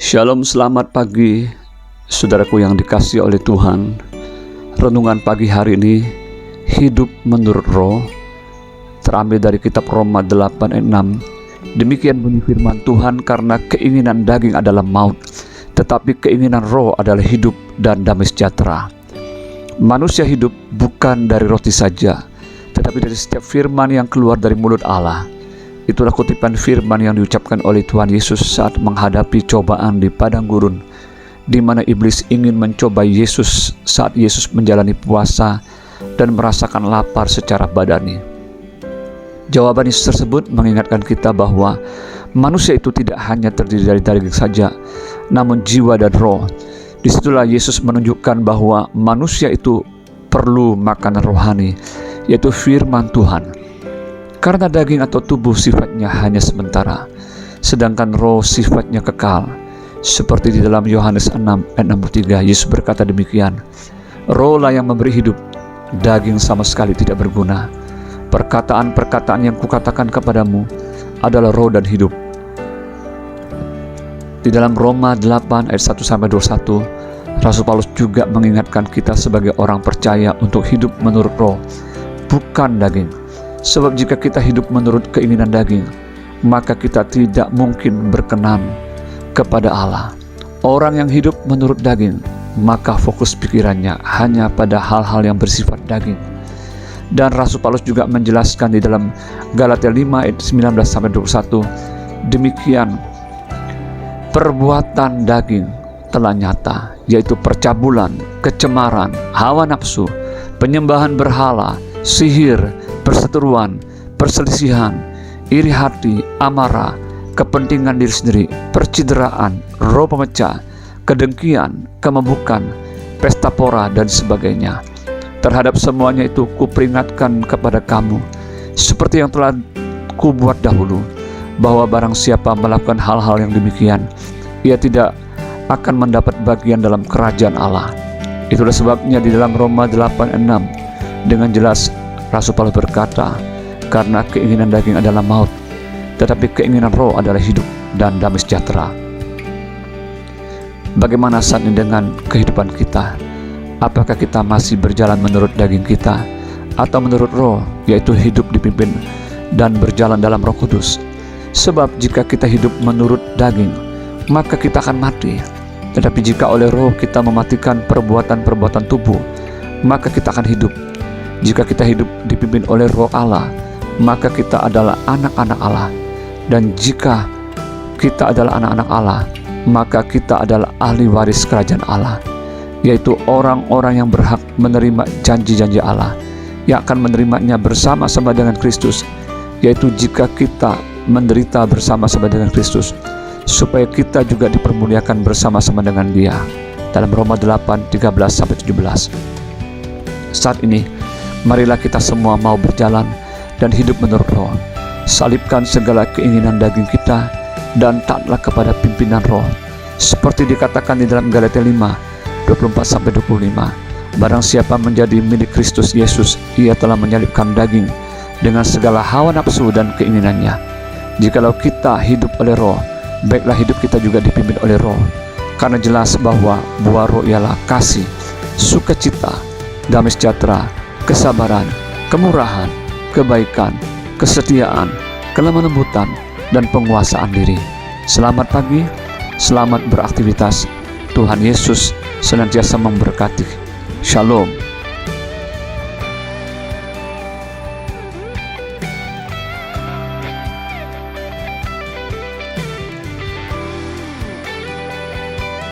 Shalom, selamat pagi saudaraku yang dikasihi oleh Tuhan. Renungan pagi hari ini, hidup menurut roh, terambil dari kitab Roma 8 ayat 6. Demikian bunyi firman Tuhan, karena keinginan daging adalah maut, tetapi keinginan roh adalah hidup dan damai sejahtera. Manusia hidup bukan dari roti saja, tetapi dari setiap firman yang keluar dari mulut Allah. Itulah kutipan firman yang diucapkan oleh Tuhan Yesus saat menghadapi cobaan di padang gurun, di mana iblis ingin mencoba Yesus saat Yesus menjalani puasa dan merasakan lapar secara badani. Jawaban Yesus tersebut mengingatkan kita bahwa manusia itu tidak hanya terdiri dari daging saja, namun jiwa dan roh. Disitulah Yesus menunjukkan bahwa manusia itu perlu makanan rohani, yaitu firman Tuhan. Karena daging atau tubuh sifatnya hanya sementara, sedangkan roh sifatnya kekal. Seperti di dalam Yohanes 6 ayat 63, Yesus berkata demikian, "Rohlah yang memberi hidup, daging sama sekali tidak berguna. Perkataan-perkataan yang kukatakan kepadamu adalah roh dan hidup." Di dalam Roma 8 ayat 1-21, Rasul Paulus juga mengingatkan kita sebagai orang percaya untuk hidup menurut roh, bukan daging. Sebab jika kita hidup menurut keinginan daging, maka kita tidak mungkin berkenan kepada Allah. Orang yang hidup menurut daging, maka fokus pikirannya hanya pada hal-hal yang bersifat daging. Dan Rasul Paulus juga menjelaskan di dalam Galatia 5 ayat 19-21, demikian perbuatan daging telah nyata, yaitu percabulan, kecemaran, hawa nafsu, penyembahan berhala, sihir, perseteruan, perselisihan, iri hati, amarah, kepentingan diri sendiri, percideraan, roh pemecah, kedengkian, kemebukan, pesta pora, dan sebagainya. Terhadap semuanya itu kuperingatkan kepada kamu, seperti yang telah kubuat dahulu, bahwa barang siapa melakukan hal-hal yang demikian, ia tidak akan mendapat bagian dalam kerajaan Allah. Itulah sebabnya di dalam Roma 8:6 dengan jelas Rasul Paulus berkata, karena keinginan daging adalah maut, tetapi keinginan roh adalah hidup dan damai sejahtera. Bagaimana saat ini dengan kehidupan kita? Apakah kita masih berjalan menurut daging kita atau menurut roh, yaitu hidup dipimpin dan berjalan dalam Roh Kudus? Sebab jika kita hidup menurut daging, maka kita akan mati. Tetapi jika oleh roh kita mematikan perbuatan-perbuatan tubuh, maka kita akan hidup. Jika kita hidup dipimpin oleh roh Allah, maka kita adalah anak-anak Allah. Dan jika kita adalah anak-anak Allah, maka kita adalah ahli waris kerajaan Allah, yaitu orang-orang yang berhak menerima janji-janji Allah, yang akan menerimanya bersama-sama dengan Kristus, yaitu jika kita menderita bersama-sama dengan Kristus, supaya kita juga dipermuliakan bersama-sama dengan Dia. Dalam Roma 8:13-17. Saat ini, marilah kita semua mau berjalan dan hidup menurut roh. Salibkan segala keinginan daging kita dan taatlah kepada pimpinan roh. Seperti dikatakan di dalam Galatia 5 24-25, barang siapa menjadi milik Kristus Yesus, ia telah menyalibkan daging dengan segala hawa nafsu dan keinginannya. Jikalau kita hidup oleh roh, baiklah hidup kita juga dipimpin oleh roh. Karena jelas bahwa buah roh ialah kasih, sukacita, damai sejahtera, kesabaran, kemurahan, kebaikan, kesetiaan, kelemah lembutan, dan penguasaan diri. Selamat pagi, selamat beraktivitas. Tuhan Yesus senantiasa memberkati. Shalom.